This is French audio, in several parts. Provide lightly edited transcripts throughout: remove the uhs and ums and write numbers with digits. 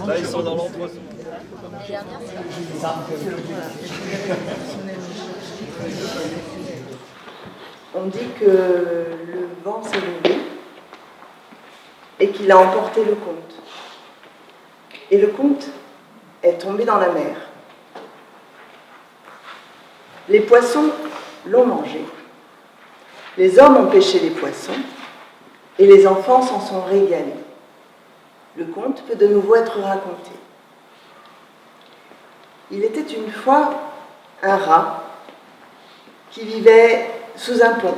Là, ils sont dans l'entresol. On dit que le vent s'est levé et qu'il a emporté le conte. Et le conte est tombé dans la mer. Les poissons l'ont mangé. Les hommes ont pêché les poissons et les enfants s'en sont régalés. Le conte peut de nouveau être raconté. Il était une fois un rat qui vivait sous un pont,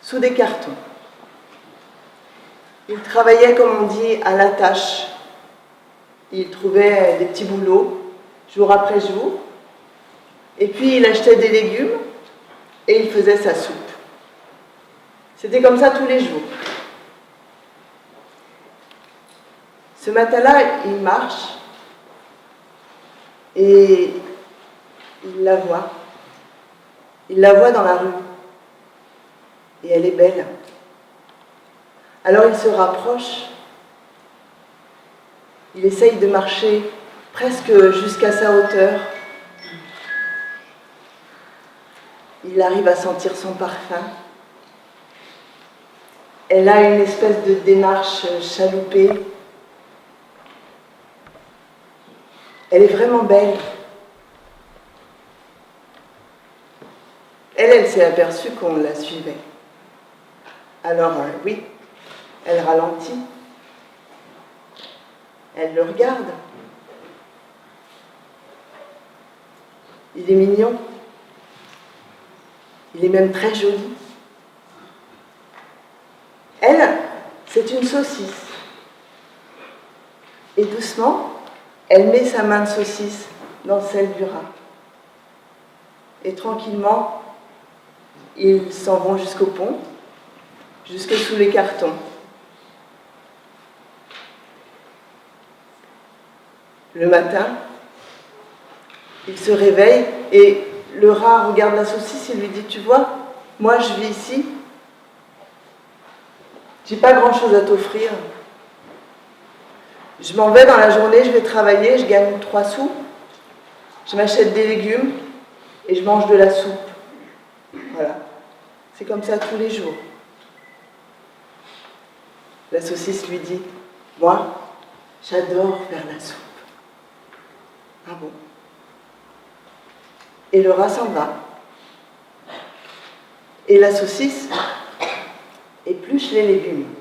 sous des cartons. Il travaillait, comme on dit, à la tâche. Il trouvait des petits boulots, jour après jour, et puis il achetait des légumes et il faisait sa soupe. C'était comme ça tous les jours. Ce matin-là, il marche et il la voit. Il la voit dans la rue. Et elle est belle. Alors il se rapproche. Il essaye de marcher presque jusqu'à sa hauteur. Il arrive à sentir son parfum. Elle a une espèce de démarche chaloupée. Elle est vraiment belle. Elle s'est aperçue qu'on la suivait. Alors, oui, elle ralentit. Elle le regarde. Il est mignon. Il est même très joli. Elle, c'est une saucisse. Et doucement, elle met sa main de saucisse dans celle du rat. Et tranquillement, ils s'en vont jusqu'au pont, jusque sous les cartons. Le matin, il se réveille et le rat regarde la saucisse et lui dit « Tu vois, moi je vis ici, j'ai pas grand-chose à t'offrir. Je m'en vais dans la journée, je vais travailler, je gagne 3 sous, je m'achète des légumes et je mange de la soupe. Voilà, c'est comme ça tous les jours. » La saucisse lui dit « Moi, j'adore faire la soupe. » Ah bon? Et le rat s'en va. Et la saucisse épluche les légumes.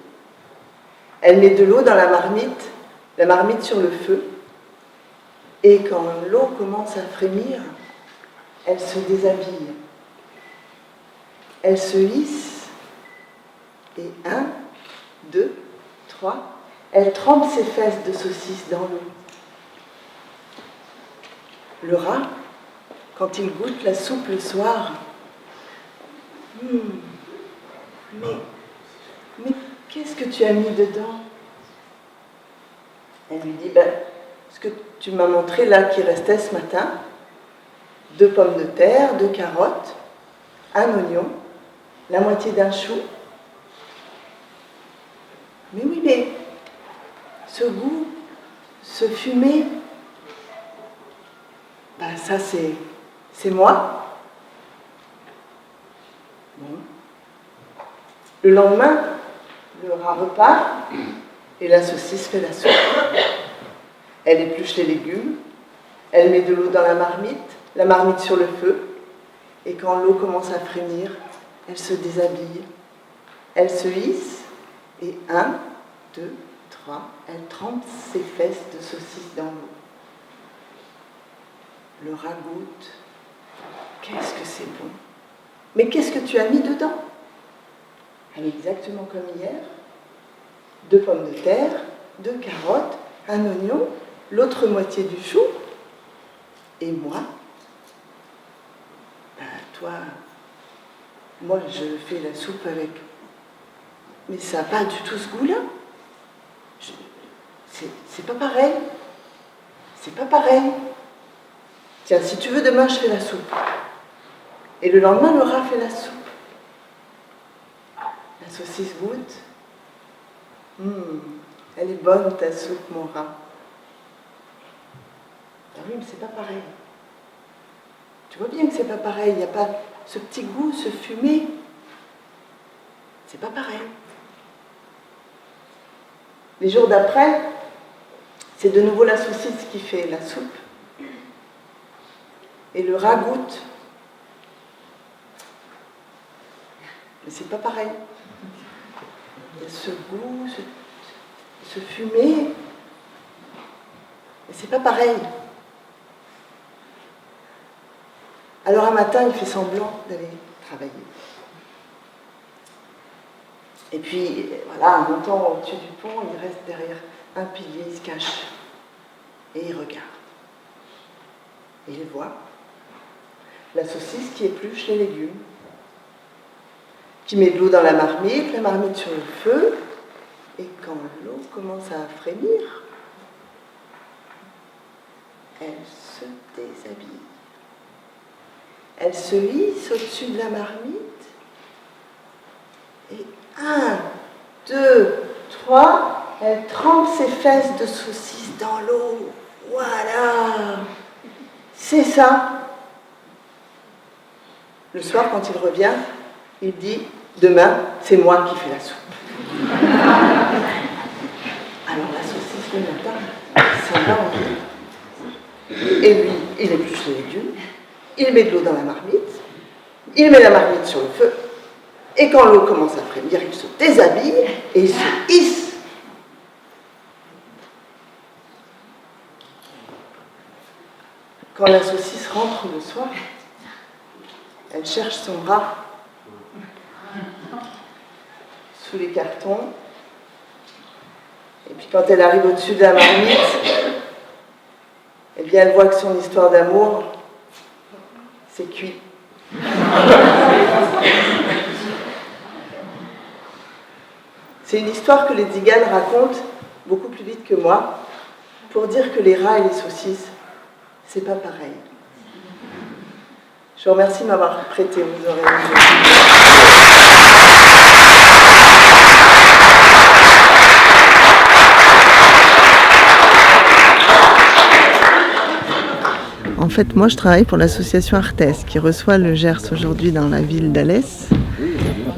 Elle met de l'eau dans la marmite sur le feu. Et quand l'eau commence à frémir, elle se déshabille. Elle se hisse. Et 1, 2, 3, elle trempe ses fesses de saucisse dans l'eau. Le rat, quand il goûte la soupe le soir, mais qu'est-ce que tu as mis dedans? Elle lui dit, ce que tu m'as montré là qui restait ce matin, 2 pommes de terre, 2 carottes, 1 oignon, la moitié d'un chou. Mais oui, mais ce goût, ce fumé, ça c'est moi. Bon. Le lendemain, le rat repart et la saucisse fait la soupe. Elle épluche les légumes, elle met de l'eau dans la marmite sur le feu, et quand l'eau commence à frémir, elle se déshabille, elle se hisse, et 1, 2, 3, elle trempe ses fesses de saucisse dans l'eau. Le rat goûte. Qu'est-ce que c'est bon! Mais qu'est-ce que tu as mis dedans? Exactement comme hier. 2 pommes de terre, 2 carottes, 1 oignon, l'autre moitié du chou. Et moi, toi, moi je fais la soupe avec. Mais ça n'a pas du tout ce goût-là. C'est pas pareil. C'est pas pareil. Tiens, si tu veux, demain je fais la soupe. Et le lendemain, le rat fait la soupe. La saucisse goûte. Elle est bonne ta soupe, mon rat. Ah oui, mais c'est pas pareil. Tu vois bien que c'est pas pareil. Il n'y a pas ce petit goût, ce fumé. C'est pas pareil. Les jours d'après, c'est de nouveau la saucisse qui fait la soupe. Et le rat goûte. Mais c'est pas pareil. Il y a ce goût, ce fumé. Mais c'est pas pareil. Alors un matin, il fait semblant d'aller travailler. Et puis, voilà, en montant au-dessus du pont, il reste derrière un pilier, il se cache. Et il regarde. Et il voit la saucisse qui épluche les légumes, qui met de l'eau dans la marmite sur le feu, et quand l'eau commence à frémir, elle se déshabille. Elle se hisse au-dessus de la marmite, et 1, 2, 3, elle trempe ses fesses de saucisse dans l'eau. Voilà, c'est ça. Le soir, quand il revient, il dit « Demain, c'est moi qui fais la soupe. » Alors la saucisse, le matin, s'en va en ville. Et lui, il épluche les légumes, il met de l'eau dans la marmite, il met la marmite sur le feu, et quand l'eau commence à frémir, il se déshabille et il se hisse. Quand la saucisse rentre le soir, elle cherche son rat sous les cartons. Et puis quand elle arrive au-dessus de la marmite, eh bien elle voit que son histoire d'amour, c'est cuit. C'est une histoire que les tziganes racontent beaucoup plus vite que moi pour dire que les rats et les saucisses, c'est pas pareil. Je vous remercie de m'avoir prêté vos oreilles. En fait, moi, je travaille pour l'association Artes, qui reçoit le Gers aujourd'hui dans la ville d'Alès.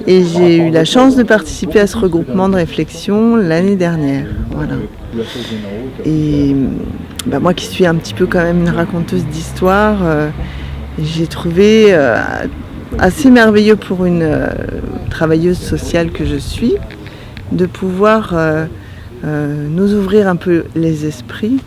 Et j'ai eu la chance de participer à ce regroupement de réflexion l'année dernière. Voilà. Et moi qui suis un petit peu quand même une raconteuse d'histoire, j'ai trouvé assez merveilleux pour une travailleuse sociale que je suis, de pouvoir nous ouvrir un peu les esprits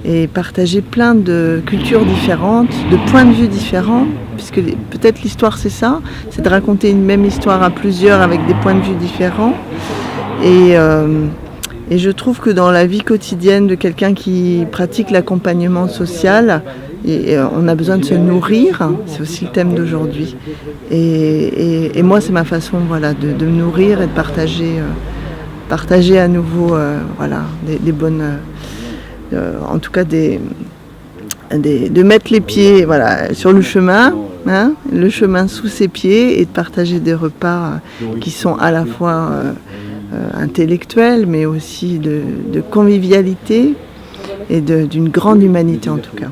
et partager plein de cultures différentes, de points de vue différents, puisque peut-être l'histoire c'est ça, c'est de raconter une même histoire à plusieurs avec des points de vue différents. Et je trouve que dans la vie quotidienne de quelqu'un qui pratique l'accompagnement social, on a besoin de se nourrir, c'est aussi le thème d'aujourd'hui. Et moi c'est ma façon de me nourrir et de partager à nouveau des bonnes... en tout cas de mettre les pieds sur le chemin, le chemin sous ses pieds, et de partager des repas qui sont à la fois intellectuels mais aussi de convivialité et d'une grande humanité en tout cas.